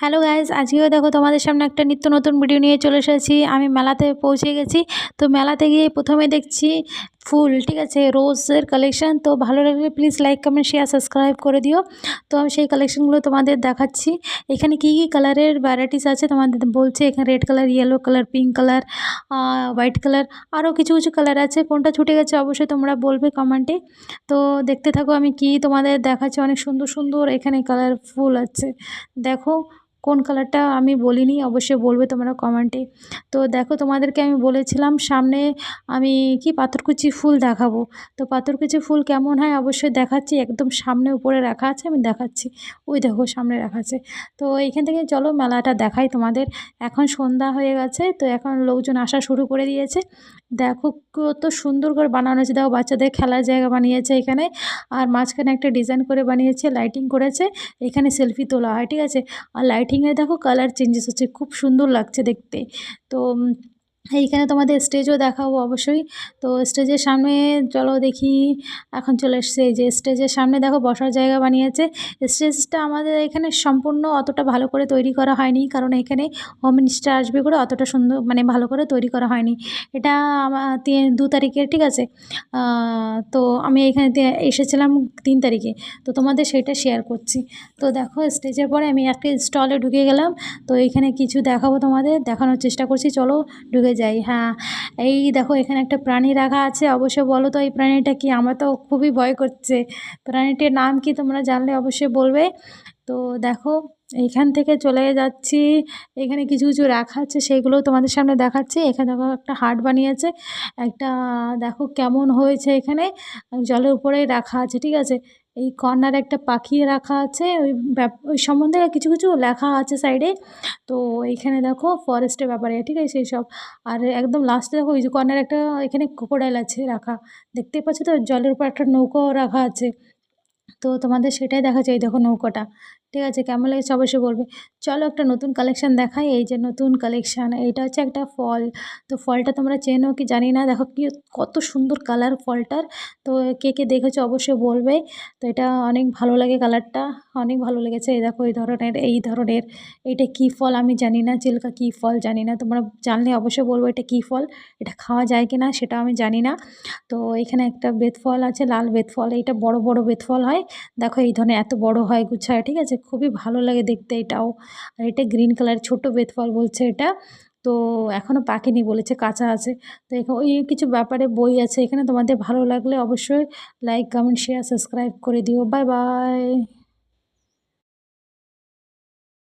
Hello guys, আজকেও দেখো তোমাদের সামনে একটা নিত্য নতুন ভিডিও নিয়ে চলে এসেছি। আমি মেলাতে পৌঁছে গেছি। তো মেলাতে গিয়ে প্রথমে দেখছি ফুল, ঠিক আছে, রোজের কালেকশন। তো ভালো লাগলে please like comment share subscribe করে দিও। তো আমি সেই কালেকশনগুলো তোমাদের দেখাচ্ছি। এখানে কী কী কালারের ভ্যারাইটিস আছে তোমাদের বলছে। এখানে red colour, yellow colour, pink colour, white colour, আরও কিছু কিছু কালার আছে। কোনটা ছুটে গেছে অবশ্যই তোমরা বলবে কমেন্টে। তো দেখতে থাকো আমি কি তোমাদের দেখাচ্ছি। অনেক সুন্দর সুন্দর এখানে কালারফুল আছে। দেখো কোন কালারটা আমি বলিনি, অবশ্যই বলবে তোমরা কমেন্টে। তো দেখো তোমাদেরকে আমি বলেছিলাম সামনে আমি কি পাথরকুচি ফুল দেখাবো। তো পাথরকুচি ফুল কেমন হয় অবশ্যই দেখাচ্ছি। একদম সামনে উপরে রাখা আছে, আমি দেখাচ্ছি। ওই দেখো সামনে রাখা আছে। তো এইখান থেকে চলো মেলাটা দেখাই তোমাদের। এখন সন্ধ্যা হয়ে গেছে, তো এখন লোকজন আসা শুরু করে দিয়েছে। দেখো কত সুন্দর করে বানানো হয়েছে। দেখো বাচ্চাদের খেলার জায়গা বানিয়েছে এখানে। আর মাঝখানে একটা ডিজাইন করে বানিয়েছে, লাইটিং করেছে। এখানে সেলফি তোলা হয়, ঠিক আছে। আর লাইটিংয়ে দেখো কালার চেঞ্জেস হচ্ছে, খুব সুন্দর লাগছে দেখতে। তো এইখানে তোমাদের স্টেজও দেখাবো অবশ্যই। তো স্টেজের সামনে চলো দেখি। এখন চলে এসছে এই যে স্টেজের সামনে, দেখো বসার জায়গা বানিয়েছে। স্টেজটা আমাদের এখানে সম্পূর্ণ অতটা ভালো করে তৈরি করা হয়নি, কারণ এখানে হোম মিনিস্টার আসবে করে অতটা সুন্দর মানে ভালো করে তৈরি করা হয়নি। এটা আমার 2 তারিখের, ঠিক আছে। তো আমি এখানে এসেছিলাম 3 তারিখে। তো তোমাদের সেটা শেয়ার করছি। তো দেখো স্টেজের পরে আমি একটা স্টলে ঢুকে গেলাম। তো এখানে কিছু দেখাবো তোমাদের, দেখানোর চেষ্টা করছি, চলো ঢুকে যাই। হ্যাঁ, এই দেখো এখানে একটা প্রাণী রাখা আছে। অবশ্যই বলো তো এই প্রাণীটা কি? আমার তো খুবই ভয় করছে। প্রাণীটির নাম কি তোমরা জানলে অবশ্যই বলবে। তো দেখো এইখান থেকে চলে যাচ্ছি। এখানে কিছু কিছু রাখা আছে, সেইগুলোও তোমাদের সামনে দেখাচ্ছি। এখানে দেখো একটা হাট বানিয়েছে একটা। দেখো কেমন হয়েছে, এখানে জলের উপরেই রাখা আছে, ঠিক আছে। এই কর্নারে একটা পাখি রাখা আছে, ওই সম্বন্ধে কিছু কিছু লেখা আছে সাইডে। তো এইখানে দেখো ফরেস্টের ব্যাপারে, ঠিক আছে, সেই সব। আর একদম লাস্টে দেখো ওই যে কর্নারে একটা এখানে ক্রোকোডাইল আছে রাখা, দেখতেই পাচ্ছ তো। জলের উপর একটা নৌকাও রাখা আছে। তো তোমাদের সেটাই দেখাচ্ছে, এই দেখো নৌকাটা। ঠিক আছে, কেমন লেগেছে অবশ্যই বলবে। চলো একটা নতুন কালেকশান দেখাই। এই যে নতুন কালেকশান, এইটা হচ্ছে একটা ফল। তো ফলটা তোমরা চেনো কি জানি না, দেখো কি কত সুন্দর কালার ফলটার। তো কে কে দেখেছো অবশ্যই বলবে। তো এটা অনেক ভালো লাগে কালারটা, অনেক ভালো লেগেছে। এই দেখো এই ধরনের এইটা কী ফল আমি জানি না, চিল্কা কী ফল জানি না। তোমরা জানলে অবশ্যই বলবো এটা কী ফল, এটা খাওয়া যায় কি না সেটা আমি জানি না। তো এখানে একটা বেতফল আছে, লাল বেতফল। এইটা বড় বড় বেতফল হয়। দেখো এই ধরনের এত বড় হয় গুছায়, ঠিক আছে, খুবই ভালো লাগে দেখতে এটাও। আর এটা গ্রিন কালার ছোট বেতফল বলছে এটা। তো এখনও পাকেনি বলেছে, কাঁচা আছে। তো এখানে ওই কিছু ব্যাপারে বই আছে এখানে। তোমাদের ভালো লাগলে অবশ্যই লাইক কমেন্ট শেয়ার সাবস্ক্রাইব করে দিও। Bye bye.